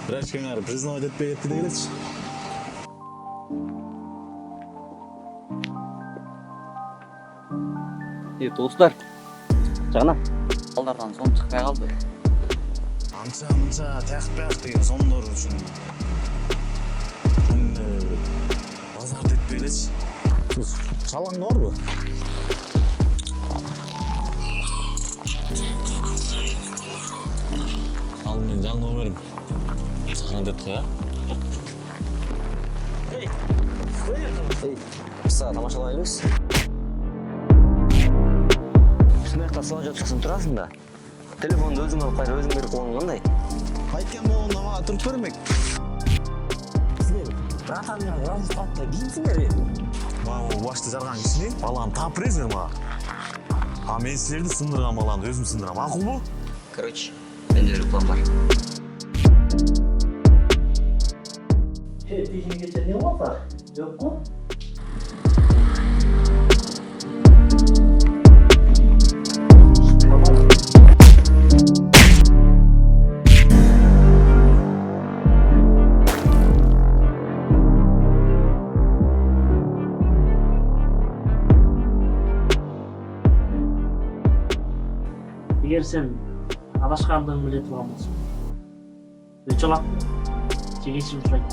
Biraz kenarı признавать etpey ketти degilechи. Достар, жана балдардан сом чыкпай калды. Анча таяк деген сомдор үчүн. Базар этпей элечи. Чалаң барбы? Ал менин жаңы номерим. Саган деп коя. Кыса тамашалайлыбыз. Ушундай салып жатышсың турасың да. Телефонду өзүң алып кайра өзүң берип койгон кандай? Кайткан болгондо мага туруп бермек. Силер братан менен велосипедде кийинсиңер. Мага башты жарган кишини баланы таап бересиңер мага. А мен силерди сындырган баланы өзүм сындырам. Макулбу? Короче, менде бир план бар. Тегинге не болса? Жокку? Егер сен адашкандыгыңды биле турган болсоң, өчө алат же кечирим сурайт.